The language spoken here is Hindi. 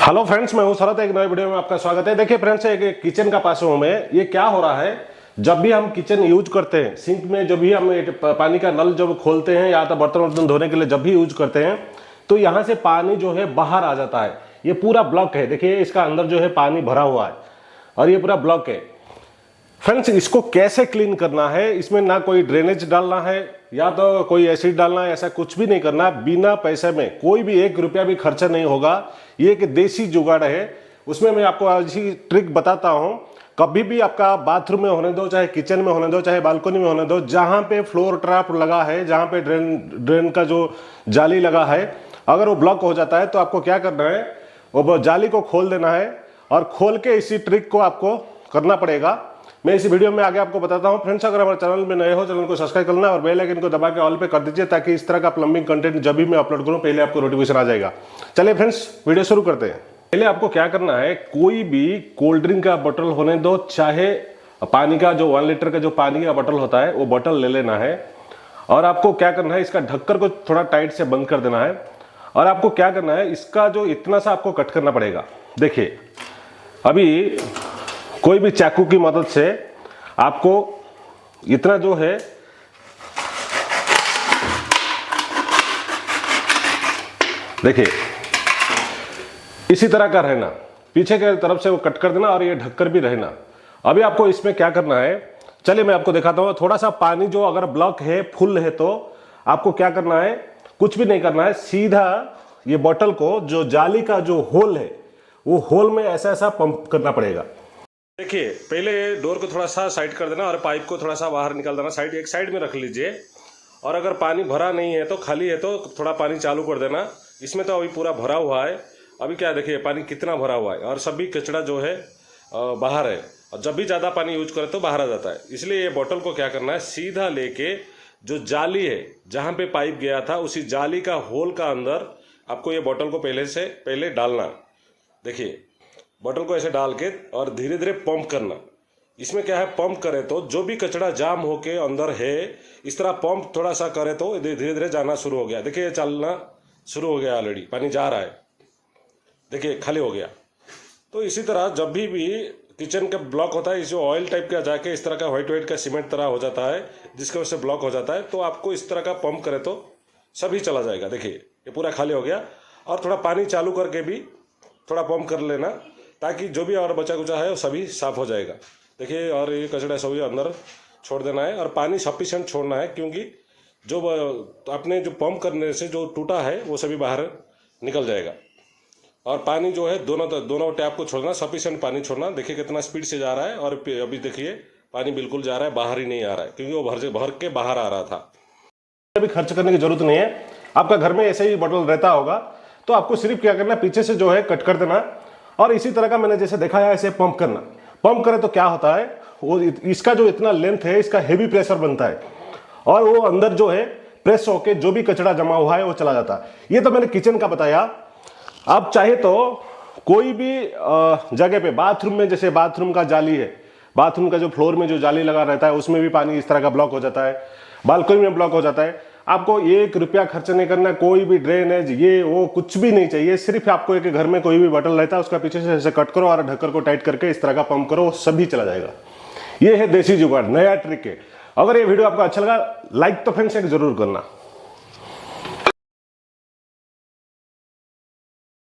हेलो फ्रेंड्स, मैं हूं शरद। एक नए वीडियो में आपका स्वागत है। देखिए फ्रेंड्स, एक किचन का पास हूं मैं। ये क्या हो रहा है, जब भी हम किचन यूज करते हैं, सिंक में जब भी हम पानी का नल जब खोलते हैं या तो बर्तन वर्तन धोने के लिए जब भी यूज करते हैं, तो यहाँ से पानी जो है बाहर आ जाता है। ये पूरा ब्लॉक है। देखिए इसका अंदर जो है पानी भरा हुआ है और ये पूरा ब्लॉक है। फ्रेंड्स, इसको कैसे क्लीन करना है, इसमें ना कोई ड्रेनेज डालना है या तो कोई एसिड डालना है, ऐसा कुछ भी नहीं करना। बिना पैसे में कोई भी 1 रुपया भी खर्चा नहीं होगा। ये एक देसी जुगाड़ है। उसमें मैं आपको आज ही ट्रिक बताता हूं। कभी भी आपका बाथरूम में होने दो, चाहे किचन में होने दो, चाहे बालकनी में होने दो, जहां पे फ्लोर ट्रैप लगा है, जहां पे ड्रेन का जो जाली लगा है, अगर वो ब्लॉक हो जाता है तो आपको क्या करना है, वो जाली को खोल देना है और खोल के इसी ट्रिक को आपको करना पड़ेगा। मैं इसी वीडियो में आगे आपको बताता हूं। फ्रेंड्स, अगर हमारे चैनल में नए हो, चैनल को सब्सक्राइब करना और बेल आइकन को दबा के ऑल पे कर दीजिए, ताकि इस तरह का प्लम्बिंग कंटेंट जब भी मैं अपलोड करूं पहले आपको नोटिफिकेशन आ जाएगा। चलिए फ्रेंड्स, वीडियो शुरू करते हैं। पहले आपको क्या करना है, कोई भी कोल्ड ड्रिंक का बोतल होने दो, चाहे पानी का जो 1 लीटर का जो पानी का बोतल होता है वो बोतल ले लेना है। और आपको क्या करना है, इसका ढक्कन को थोड़ा टाइट से बंद कर देना है। और आपको क्या करना है, इसका जो इतना सा आपको कट करना पड़ेगा। देखिए अभी कोई भी चाकू की मदद से आपको इतना जो है देखिए इसी तरह का रहना, पीछे के तरफ से वो कट कर देना और ये ढककर भी रहना। अभी आपको इसमें क्या करना है, चलिए मैं आपको दिखाता हूं। थोड़ा सा पानी जो अगर ब्लॉक है, फुल है, तो आपको क्या करना है, कुछ भी नहीं करना है। सीधा ये बोतल को जो जाली का जो होल है, वो होल में ऐसा ऐसा पंप करना पड़ेगा। देखिए पहले डोर को थोड़ा सा साइड कर देना और पाइप को थोड़ा सा बाहर निकाल देना। एक साइड में रख लीजिए। और अगर पानी भरा नहीं है तो, खाली है तो थोड़ा पानी चालू कर देना। इसमें तो अभी पूरा भरा हुआ है। अभी क्या देखिए पानी कितना भरा हुआ है और सभी कचरा जो है बाहर है। और जब भी ज़्यादा पानी यूज करे तो बाहर आ जाता है। इसलिए ये बोतल को क्या करना है, सीधा लेके जो जाली है जहाँ पे पाइप गया था, उसी जाली का होल का अंदर आपको ये बोतल को पहले डालना। देखिए बोतल को ऐसे डाल के और धीरे धीरे पंप करना। इसमें क्या है, पंप करे तो जो भी कचरा जाम होके अंदर है, इस तरह पंप थोड़ा सा करे तो धीरे धीरे जाना शुरू हो गया। देखिए चलना शुरू हो गया, ऑलरेडी पानी जा रहा है। देखिए खाली हो गया। तो इसी तरह जब भी किचन का ब्लॉक होता है, जो ऑयल टाइप का जाके इस तरह का व्हाइट का सीमेंट तरह हो जाता है, जिसकी वजह से ब्लॉक हो जाता है, तो आपको इस तरह का पंप करे तो सभी चला जाएगा। देखिए ये पूरा खाली हो गया। और थोड़ा पानी चालू करके भी थोड़ा पंप कर लेना, ताकि जो भी और बचा कुचा है वो सभी साफ हो जाएगा। देखिए, और ये कचरा सभी अंदर छोड़ देना है और पानी सफिशिएंट छोड़ना है, क्योंकि जो आपने जो पंप करने से जो टूटा है वो सभी बाहर निकल जाएगा। और पानी जो है दोनों टैप को छोड़ना, सफिशिएंट पानी छोड़ना। देखिए कितना स्पीड से जा रहा है। और अभी देखिए पानी बिल्कुल जा रहा है, बाहर ही नहीं आ रहा है, क्योंकि वो भर के बाहर आ रहा था। अभी खर्च करने की जरूरत नहीं है। आपका घर में ऐसे ही बोतल रहता होगा, तो आपको सिर्फ क्या करना, पीछे से जो है कट कर देना और इसी तरह का मैंने जैसे देखा है ऐसे पंप करना। पंप करे तो क्या होता है, वो इसका जो इतना लेंथ है, इसका हेवी प्रेशर बनता है और वो अंदर जो है प्रेस होके जो भी कचरा जमा हुआ है वो चला जाता है। ये तो मैंने किचन का बताया। आप चाहे तो कोई भी जगह पे, बाथरूम में, जैसे बाथरूम का जाली है, बाथरूम का जो फ्लोर में जो जाली लगा रहता है, उसमें भी पानी इस तरह का ब्लॉक हो जाता है। बालकनी में ब्लॉक हो जाता है। आपको 1 रुपया खर्च नहीं करना, कोई भी ड्रेनेज ये वो कुछ भी नहीं चाहिए। सिर्फ आपको एक घर में कोई भी बटन रहता है, उसका पीछे से ऐसे कट करो और ढक्कन को टाइट करके इस तरह का पंप करो, सभी चला जाएगा। ये है देसी जुगाड़, नया ट्रिक है। अगर ये वीडियो आपको अच्छा लगा, लाइक तो फ्रेंड्स एक जरूर करना।